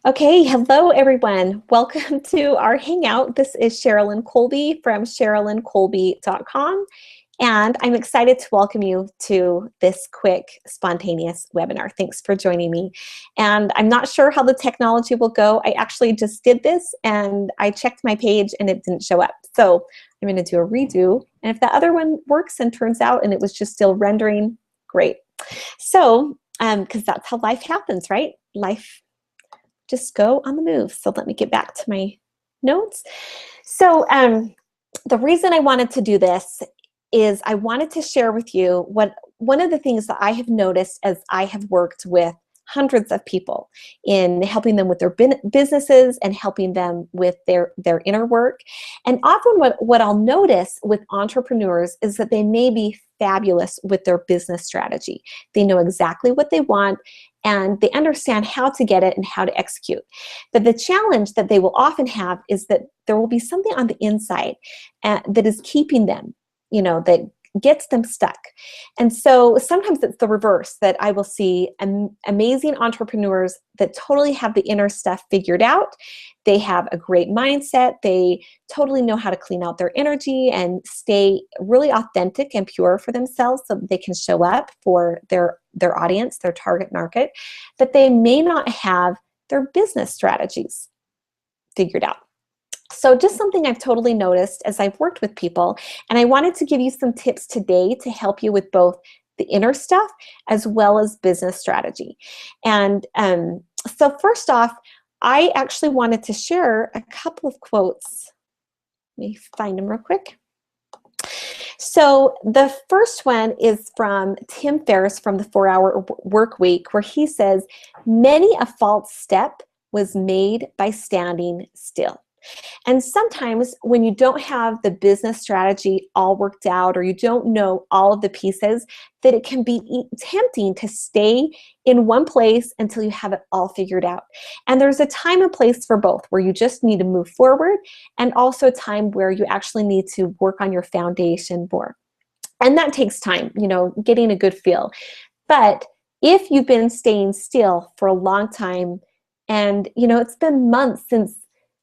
Okay, hello everyone. Welcome to our hangout. This is Sherilyn Colby from SherilynColby.com, and I'm excited to welcome you to this quick, spontaneous webinar. Thanks for joining me. And I'm not sure how the technology will go. I actually just did this and I checked my page and it didn't show up. So I'm going to do a redo. And if the other one works and turns out and it was just still rendering, great. So, because that's how life happens, right? Life just go on the move. So let me get back to my notes. So the reason I wanted to do this is I wanted to share with you one of the things that I have noticed as I have worked with hundreds of people in helping them with their businesses and helping them with their inner work. And often what I'll notice with entrepreneurs is that they may be fabulous with their business strategy. They know exactly what they want and they understand how to get it and how to execute. But the challenge that they will often have is that there will be something on the inside that is keeping them, that gets them stuck. And so sometimes it's the reverse, that I will see amazing entrepreneurs that totally have the inner stuff figured out. They have a great mindset. They totally know how to clean out their energy and stay really authentic and pure for themselves so that they can show up for their audience, their target market. But they may not have their business strategies figured out. So just something I've totally noticed as I've worked with people, and I wanted to give you some tips today to help you with both the inner stuff as well as business strategy. And so first off, I actually wanted to share a couple of quotes. Let me find them real quick. So the first one is from Tim Ferriss from the 4-Hour Work Week, where he says, "Many a false step was made by standing still." And sometimes when you don't have the business strategy all worked out, or you don't know all of the pieces, that it can be tempting to stay in one place until you have it all figured out. And there's a time and place for both, where you just need to move forward, and also a time where you actually need to work on your foundation more. And that takes time, getting a good feel. But if you've been staying still for a long time, and it's been months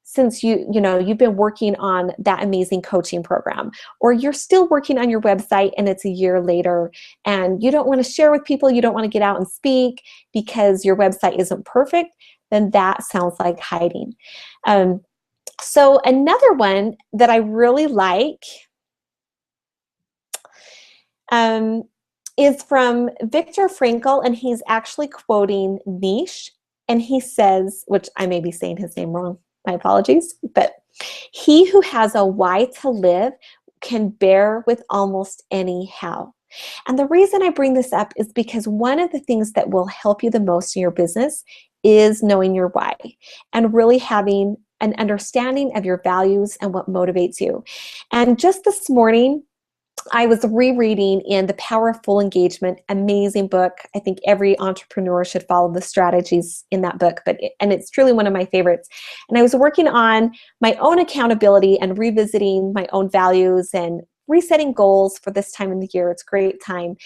since you've been working on that amazing coaching program, or you're still working on your website and it's a year later and you don't want to share with people, you don't want to get out and speak because your website isn't perfect, then that sounds like hiding. So another one that I really like is from Viktor Frankl, and he's actually quoting Nietzsche, and he says, which I may be saying his name wrong, my apologies, but he who has a why to live can bear with almost any how. And the reason I bring this up is because one of the things that will help you the most in your business is knowing your why and really having an understanding of your values and what motivates you. And just this morning, I was rereading in The Power of Full Engagement, amazing book. I think every entrepreneur should follow the strategies in that book, and it's truly one of my favorites. And I was working on my own accountability and revisiting my own values and resetting goals for this time of the year. It's a great time,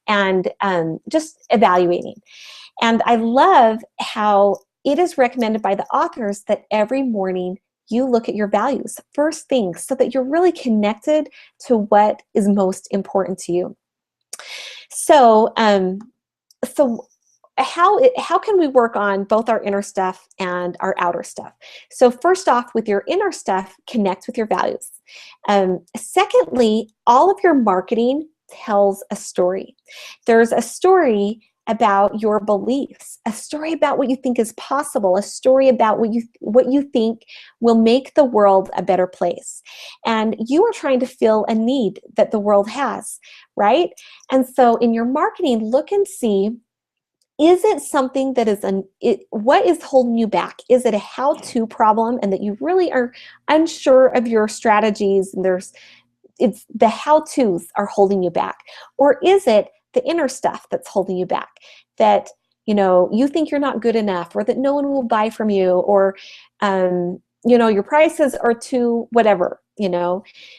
and just evaluating. And I love how it is recommended by the authors that every morning you look at your values first thing, so that you're really connected to what is most important to you. So, how can we work on both our inner stuff and our outer stuff? So first off, with your inner stuff, connect with your values. Secondly, all of your marketing tells a story. There's a story about your beliefs, a story about what you think is possible, a story about what you think will make the world a better place. And you are trying to fill a need that the world has, right? And so in your marketing, look and see, is it something that is what is holding you back? Is it a how-to problem and that you really are unsure of your strategies, and it's the how-tos are holding you back? Or is it the inner stuff that's holding you back, that you think you're not good enough, or that no one will buy from you, or your prices are too whatever,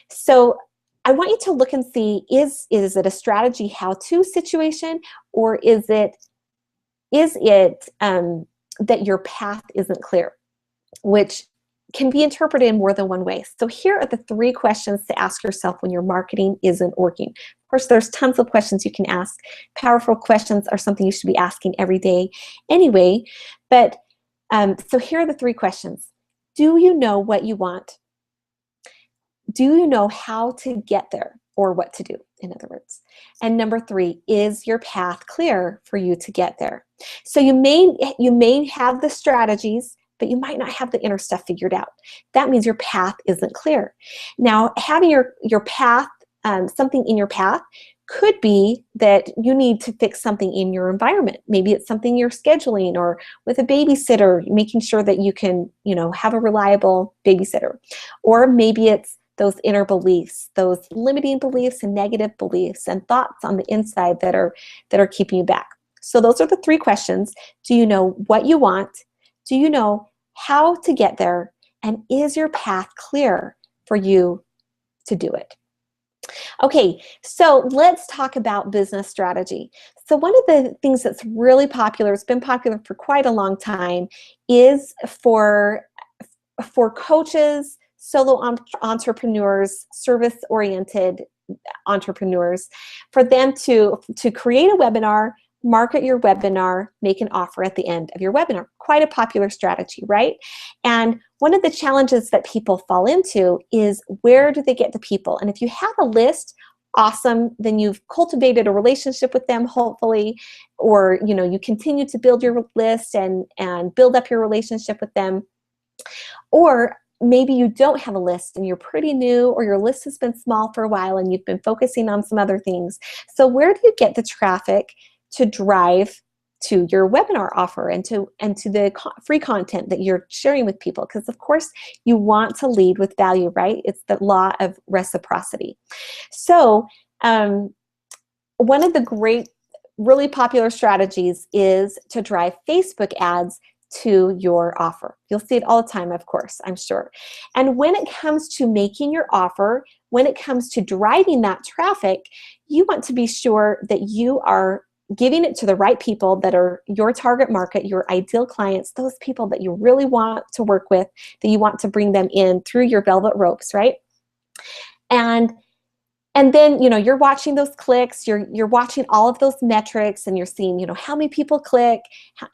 So I want you to look and see, is it a strategy how-to situation, or is it that your path isn't clear, which can be interpreted in more than one way. So here are the 3 questions to ask yourself when your marketing isn't working. Of course, there's tons of questions you can ask. Powerful questions are something you should be asking every day anyway. But so here are the 3 questions. Do you know what you want? Do you know how to get there, or what to do, in other words? And number 3, is your path clear for you to get there? So you may have the strategies, but you might not have the inner stuff figured out. That means your path isn't clear. Now, having your path, something in your path, could be that you need to fix something in your environment. Maybe it's something you're scheduling, or with a babysitter, making sure that you can, have a reliable babysitter. Or maybe it's those inner beliefs, those limiting beliefs and negative beliefs and thoughts on the inside that are keeping you back. So those are the 3 questions. Do you know what you want? Do you know how to get there? And is your path clear for you to do it? Okay, so let's talk about business strategy. So one of the things that's really popular, it's been popular for quite a long time, is for coaches, solo entrepreneurs, service-oriented entrepreneurs, for them to create a webinar, market your webinar, make an offer at the end of your webinar. Quite a popular strategy, right? And one of the challenges that people fall into is, where do they get the people? And if you have a list, awesome, then you've cultivated a relationship with them, hopefully, or you continue to build your list and build up your relationship with them. Or maybe you don't have a list and you're pretty new, or your list has been small for a while and you've been focusing on some other things. So where do you get the traffic to drive to your webinar offer and to the free content that you're sharing with people? Because of course you want to lead with value, right? It's the law of reciprocity. So one of the great, really popular strategies is to drive Facebook ads to your offer. You'll see it all the time, of course, I'm sure. And when it comes to making your offer, when it comes to driving that traffic, you want to be sure that you are giving it to the right people that are your target market, your ideal clients, those people that you really want to work with, that you want to bring them in through your velvet ropes, right? And then, you're watching those clicks, you're watching all of those metrics, and you're seeing, how many people click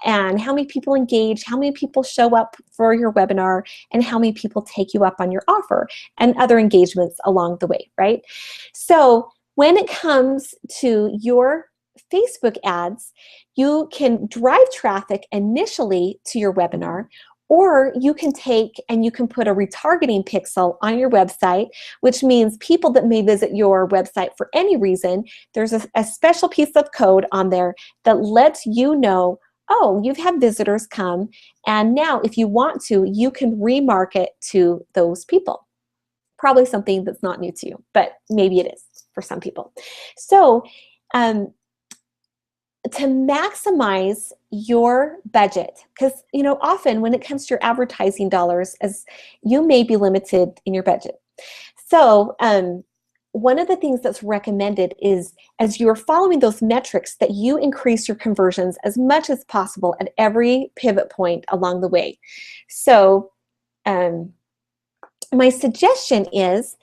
and how many people engage, how many people show up for your webinar, and how many people take you up on your offer, and other engagements along the way, right? So when it comes to your Facebook ads, you can drive traffic initially to your webinar, or you can take and you can put a retargeting pixel on your website, which means people that may visit your website for any reason, there's a special piece of code on there that lets you know, oh, you've had visitors come, and now if you want to, you can remarket to those people. Probably something that's not new to you, but maybe it is for some people. So to maximize your budget, because often when it comes to your advertising dollars, as you may be limited in your budget. So one of the things that's recommended is, as you're following those metrics, that you increase your conversions as much as possible at every pivot point along the way. So my suggestion is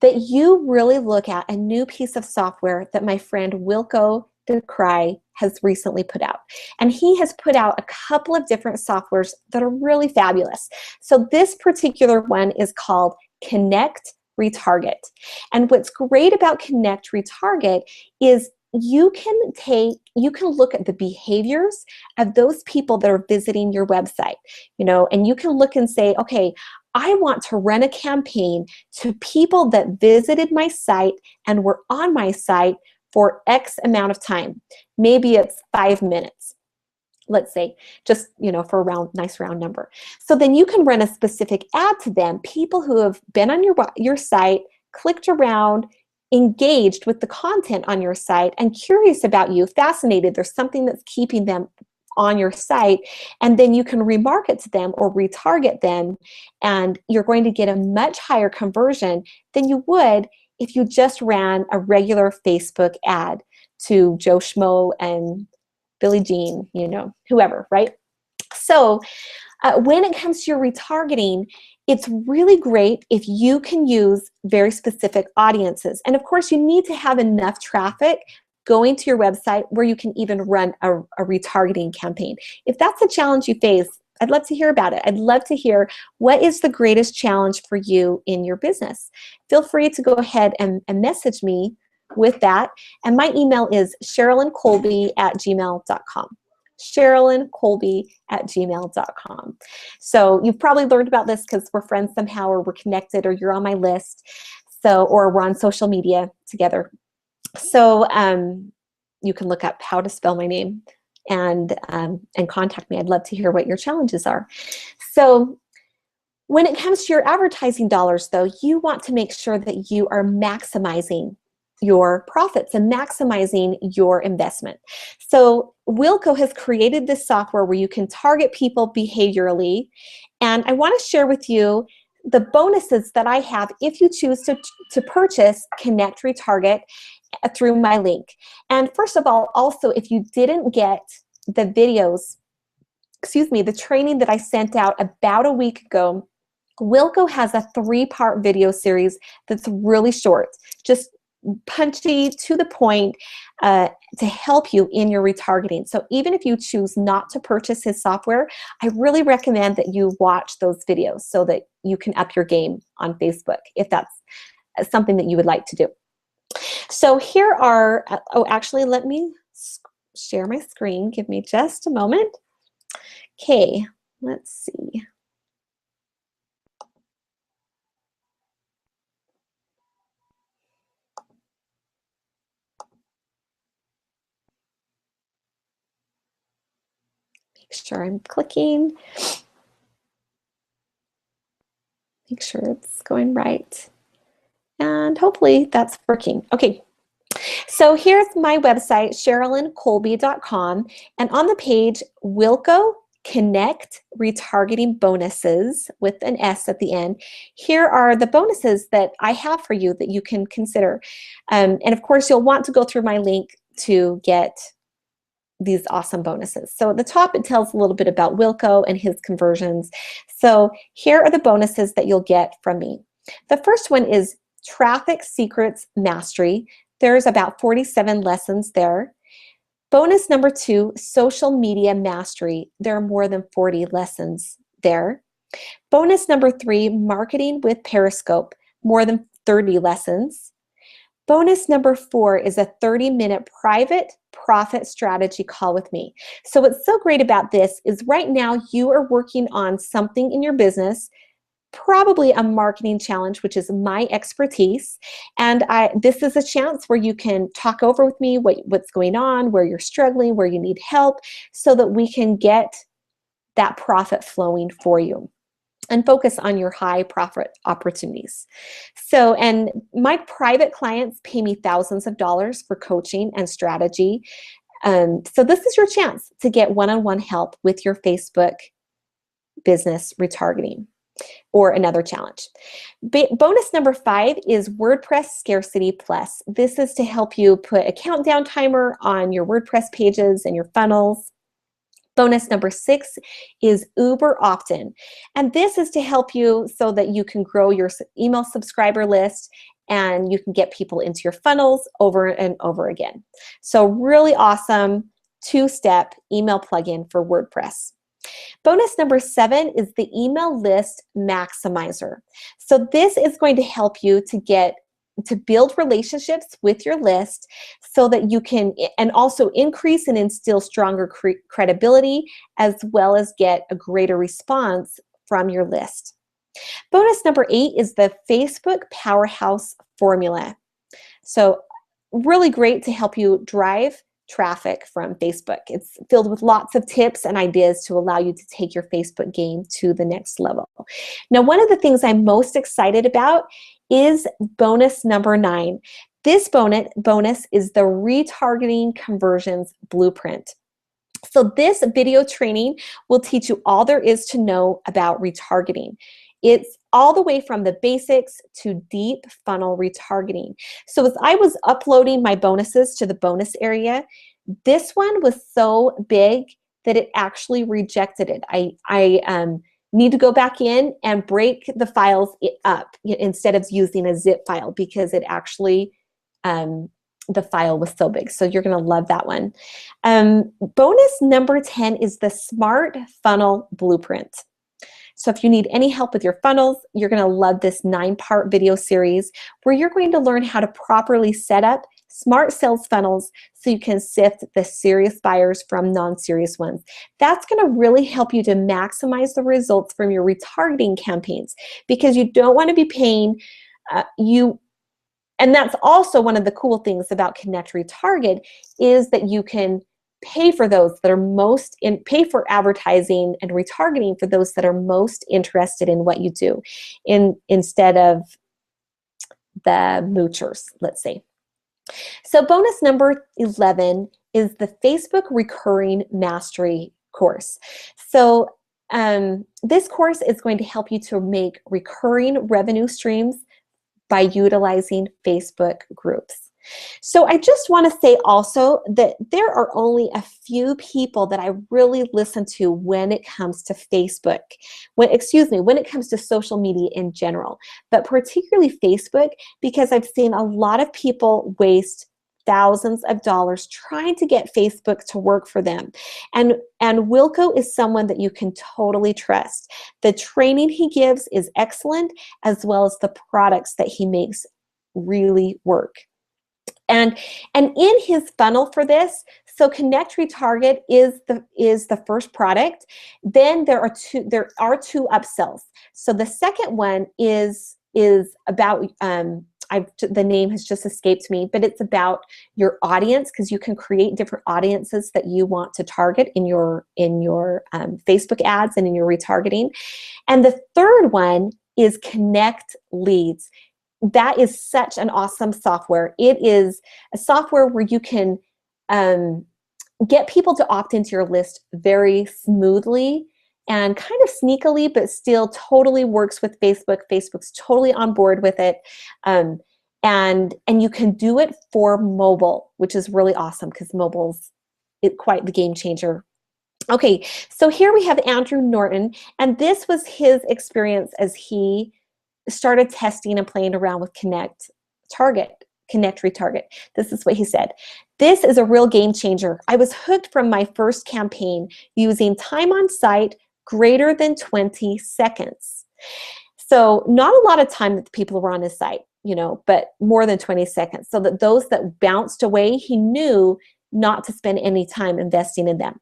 that you really look at a new piece of software that my friend Wilco DeCry has recently put out. And he has put out a couple of different softwares that are really fabulous. So this particular one is called Connect Retarget. And what's great about Connect Retarget is you can look at the behaviors of those people that are visiting your website, and you can look and say, okay, I want to run a campaign to people that visited my site and were on my site for X amount of time. Maybe it's 5 minutes, let's say, just, for a nice round number. So then you can run a specific ad to them, people who have been on your site, clicked around, engaged with the content on your site, and curious about you, fascinated. There's something that's keeping them on your site, and then you can remarket to them or retarget them, and you're going to get a much higher conversion than you would if you just ran a regular Facebook ad to Joe Schmo and Billie Jean, whoever, right? So when it comes to your retargeting, it's really great if you can use very specific audiences. And of course, you need to have enough traffic going to your website where you can even run a retargeting campaign. If that's a challenge you face, I'd love to hear about it. I'd love to hear what is the greatest challenge for you in your business. Feel free to go ahead and message me with that. And my email is SherilynColby@gmail.com. SherilynColby@gmail.com. So you've probably learned about this because we're friends somehow, or we're connected, or you're on my list, so, or we're on social media together. So you can look up how to spell my name and contact me. I'd love to hear what your challenges are. So when it comes to your advertising dollars, though, you want to make sure that you are maximizing your profits and maximizing your investment. So Wilco has created this software where you can target people behaviorally, and I want to share with you the bonuses that I have if you choose to purchase Connect Retarget through my link. And first of all, also, if you didn't get the videos, the training that I sent out about a week ago, Wilco has a 3-part video series that's really short, just punchy, to the point, to help you in your retargeting. So even if you choose not to purchase his software, I really recommend that you watch those videos so that you can up your game on Facebook, if that's something that you would like to do. So here are, oh, actually, let me share my screen. Give me just a moment. Okay, let's see. Make sure I'm clicking. Make sure it's going right. And hopefully that's working. Okay. So here's my website, SherilynColby.com, and on the page, Wilco Connect Retargeting Bonuses with an S at the end. Here are the bonuses that I have for you that you can consider. And of course, you'll want to go through my link to get these awesome bonuses. So at the top, it tells a little bit about Wilco and his conversions. So here are the bonuses that you'll get from me. The first one is Traffic Secrets Mastery. There's about 47 lessons there. Bonus number 2, Social Media Mastery. There are more than 40 lessons there. Bonus number 3, Marketing with Periscope. More than 30 lessons. Bonus number 4 is a 30-minute private profit strategy call with me. So what's so great about this is right now you are working on something in your business, probably a marketing challenge, which is my expertise. And this is a chance where you can talk over with me what's going on, where you're struggling, where you need help, so that we can get that profit flowing for you and focus on your high profit opportunities. So, and my private clients pay me thousands of dollars for coaching and strategy. So this is your chance to get one-on-one help with your Facebook business retargeting or another challenge. Bonus number 5 is WordPress Scarcity Plus. This is to help you put a countdown timer on your WordPress pages and your funnels. Bonus number 6 is Uber Opt-in. And this is to help you so that you can grow your email subscriber list and you can get people into your funnels over and over again. So really awesome 2-step email plugin for WordPress. Bonus number 7 is the Email List Maximizer. So this is going to help you to build relationships with your list so that you can, and also increase and instill stronger credibility, as well as get a greater response from your list. Bonus number 8 is the Facebook Powerhouse Formula. So really great to help you drive traffic from Facebook. It's filled with lots of tips and ideas to allow you to take your Facebook game to the next level. Now, one of the things I'm most excited about is bonus number 9. This bonus is the Retargeting Conversions Blueprint. So this video training will teach you all there is to know about retargeting. It's all the way from the basics to deep funnel retargeting. So as I was uploading my bonuses to the bonus area, this one was so big that it actually rejected it. I need to go back in and break the files up instead of using a zip file, because it actually, the file was so big. So you're going to love that one. Bonus number 10 is the Smart Funnel Blueprint. So if you need any help with your funnels, you're going to love this 9-part video series where you're going to learn how to properly set up smart sales funnels so you can sift the serious buyers from non-serious ones. That's going to really help you to maximize the results from your retargeting campaigns, because you don't want to be paying and that's also one of the cool things about Connect Retarget, is that you can pay for those that are pay for advertising and retargeting for those that are most interested in what you do, instead of the moochers, let's say. So bonus number 11 is the Facebook Recurring Mastery course. So this course is going to help you to make recurring revenue streams by utilizing Facebook groups. So I just want to say also that there are only a few people that I really listen to when it comes to Facebook, when it comes to social media in general, but particularly Facebook, because I've seen a lot of people waste thousands of dollars trying to get Facebook to work for them. And Wilco is someone that you can totally trust. The training he gives is excellent, as well as the products that he makes really work. And in his funnel for this, so Connect Retarget is the first product. Then there are two upsells. So the second one is about the name has just escaped me, but it's about your audience, because you can create different audiences that you want to target in your Facebook ads and in your retargeting. And the third one is Connect Leads. That is such an awesome software. It is a software where you can get people to opt into your list very smoothly and kind of sneakily, but still totally works with Facebook. Facebook's totally on board with it. And you can do it for mobile, which is really awesome, because mobile's quite the game changer. Okay, so here we have Andrew Norton, and this was his experience as he started testing and playing around with Connect Retarget. This is what he said. This is a real game changer. I was hooked from my first campaign using time on site greater than 20 seconds. So not a lot of time that the people were on his site, but more than 20 seconds. So that those that bounced away, he knew not to spend any time investing in them.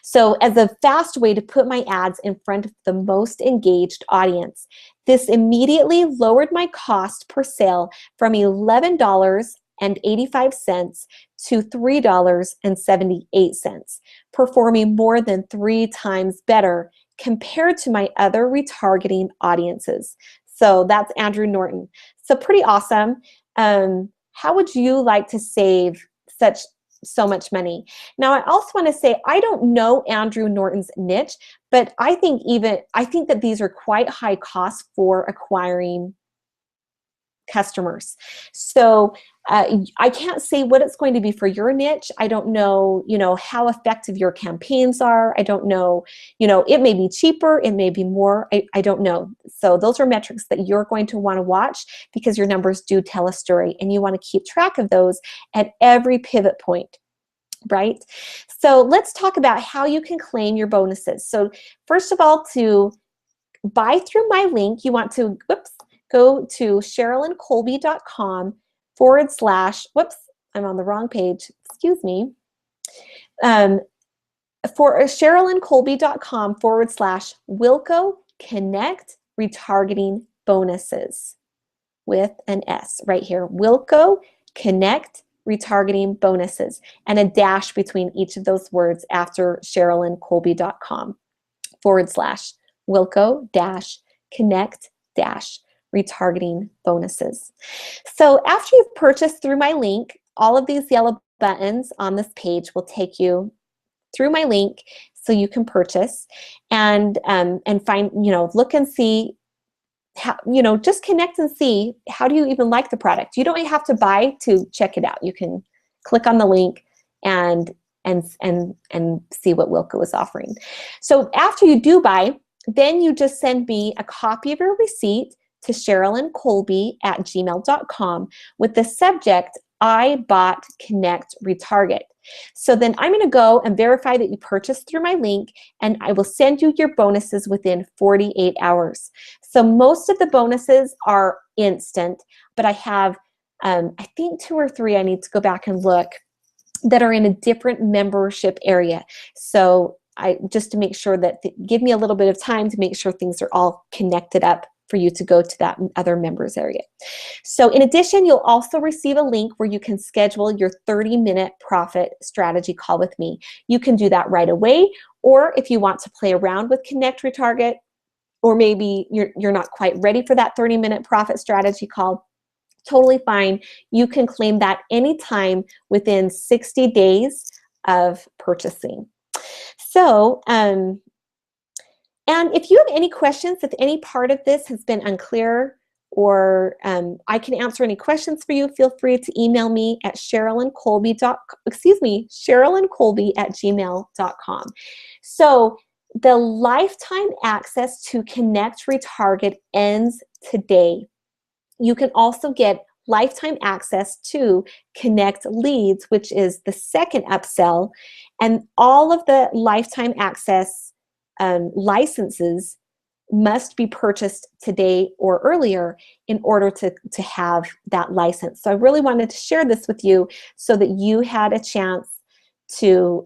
So as a fast way to put my ads in front of the most engaged audience, this immediately lowered my cost per sale from $11.85 to $3.78, performing more than 3 times better compared to my other retargeting audiences. So that's Andrew Norton. So pretty awesome. How would you like to save so much money? Now, I also want to say, I don't know Andrew Norton's niche, but I think that these are quite high costs for acquiring customers. So I can't say what it's going to be for your niche. I don't know, how effective your campaigns are. I don't know, it may be cheaper, it may be more. I don't know. So those are metrics that you're going to want to watch, because your numbers do tell a story, and you want to keep track of those at every pivot point. Right? So let's talk about how you can claim your bonuses. So first of all, to buy through my link, you want to go to SherilynColby.com / I'm on the wrong page, excuse me. For SherilynColby.com / Wilco Connect Retargeting Bonuses with an S right here. Wilco Connect Retargeting Bonuses, and a dash between each of those words after SherilynColby.com / Wilco Connect Retargeting Bonuses. So after you've purchased through my link, all of these yellow buttons on this page will take you through my link so you can purchase and find, look and see how, just connect and see, how do you even like the product? You don't have to buy to check it out. You can click on the link and and see what Wilco is offering. So after you do buy, then you just send me a copy of your receipt to SherilynColby@gmail.com with the subject, I bought Connect Retarget. So then I'm going to go and verify that you purchased through my link, and I will send you your bonuses within 48 hours. So most of the bonuses are instant, but I have, I think 2 or 3, I need to go back and look, that are in a different membership area. So just to make sure that, give me a little bit of time to make sure things are all connected up for you to go to that other members area. So in addition, you'll also receive a link where you can schedule your 30-minute profit strategy call with me. You can do that right away, or if you want to play around with Connect Retarget, or maybe you're not quite ready for that 30-minute profit strategy call, totally fine. You can claim that anytime within 60 days of purchasing. So, and if you have any questions, if any part of this has been unclear, or I can answer any questions for you, feel free to email me at SherilynColby@gmail.com. So the lifetime access to Connect Retarget ends today. You can also get lifetime access to Connect Leads, which is the second upsell, and all of the lifetime access licenses must be purchased today or earlier in order to have that license. So I really wanted to share this with you so that you had a chance to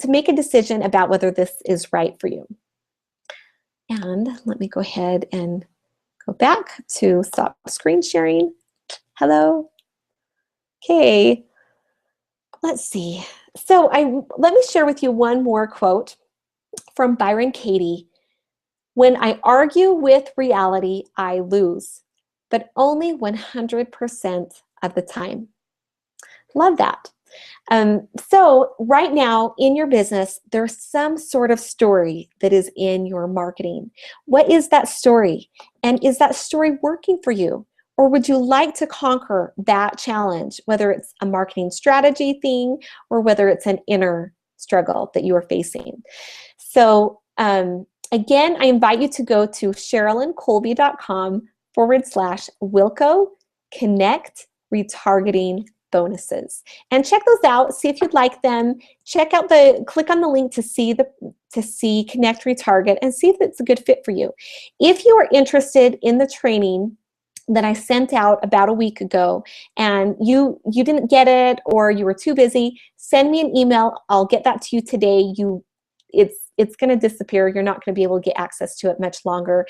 make a decision about whether this is right for you. And let me go ahead and go back to stop screen sharing. Hello. Okay. Let's see. So let me share with you one more quote from Byron Katie. When I argue with reality, I lose, but only 100% of the time. Love that. So right now in your business, there's some sort of story that is in your marketing. What is that story? And is that story working for you? Or would you like to conquer that challenge, whether it's a marketing strategy thing or whether it's an inner struggle that you are facing? So again, I invite you to go to SherilynColby.com/Wilco Connect Retargeting Bonuses and check those out. See if you'd like them. Click on the link to see Connect Retarget and see if it's a good fit for you. If you are interested in the training that I sent out about a week ago and you didn't get it or you were too busy, send me an email. I'll get that to you today. It's going to disappear. You're not going to be able to get access to it much longer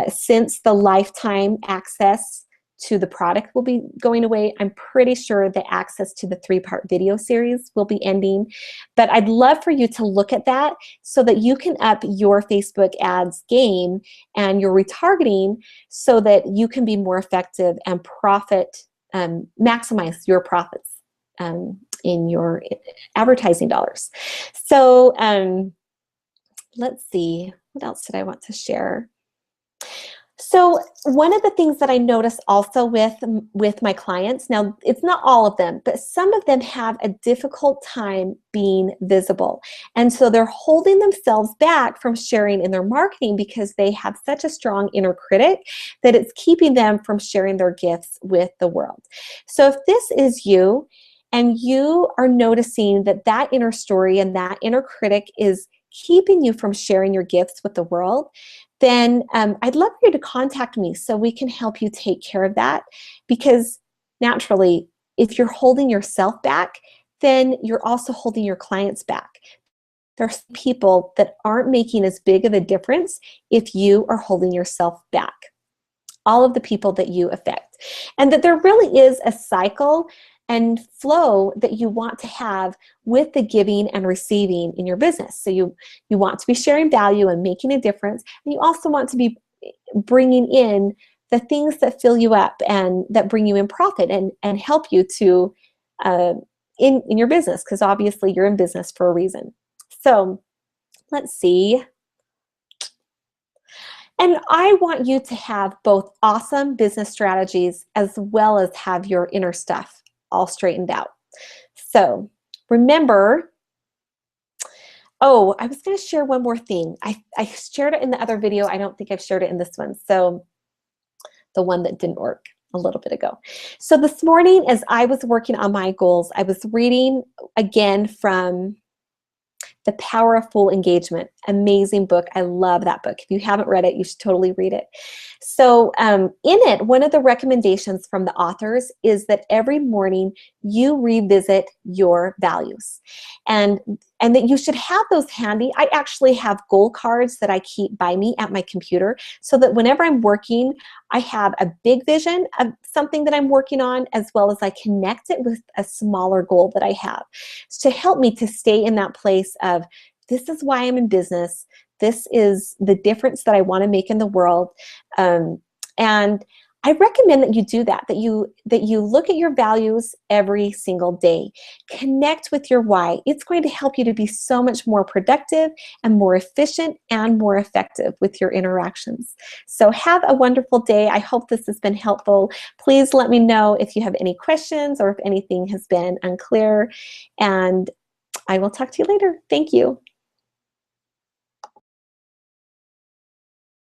since the lifetime access to the product will be going away. I'm pretty sure the access to the 3-part video series will be ending, but I'd love for you to look at that so that you can up your Facebook ads game and your retargeting so that you can be more effective and maximize your profits in your advertising dollars. So let's see, what else did I want to share? So one of the things that I notice also with my clients, now it's not all of them, but some of them have a difficult time being visible. And so they're holding themselves back from sharing in their marketing because they have such a strong inner critic that it's keeping them from sharing their gifts with the world. So if this is you and you are noticing that inner story and that inner critic is keeping you from sharing your gifts with the world, then I'd love for you to contact me so we can help you take care of that, because naturally, if you're holding yourself back, then you're also holding your clients back. There's people that aren't making as big of a difference if you are holding yourself back. All of the people that you affect. And that there really is a cycle and flow that you want to have with the giving and receiving in your business. So you want to be sharing value and making a difference, and you also want to be bringing in the things that fill you up and that bring you in profit and help you to in your business, because obviously you're in business for a reason. So let's see. And I want you to have both awesome business strategies as well as have your inner stuff all straightened out. So remember Oh, I was going to share one more thing. I shared it in the other video. I don't think I've shared it in this one. So the one that didn't work a little bit ago. So this morning, as I was working on my goals, I was reading again from The Power of Full Engagement. Amazing book. I love that book. If you haven't read it, you should totally read it. So in it, one of the recommendations from the authors is that every morning you revisit your values, and that you should have those handy. I actually have goal cards that I keep by me at my computer, so that whenever I'm working, I have a big vision of something that I'm working on, as well as I connect it with a smaller goal that I have, to help me to stay in that place of, this is why I'm in business. This is the difference that I want to make in the world. And I recommend that you do that, that you look at your values every single day. Connect with your why. It's going to help you to be so much more productive and more efficient and more effective with your interactions. So have a wonderful day. I hope this has been helpful. Please let me know if you have any questions or if anything has been unclear, and I will talk to you later. Thank you.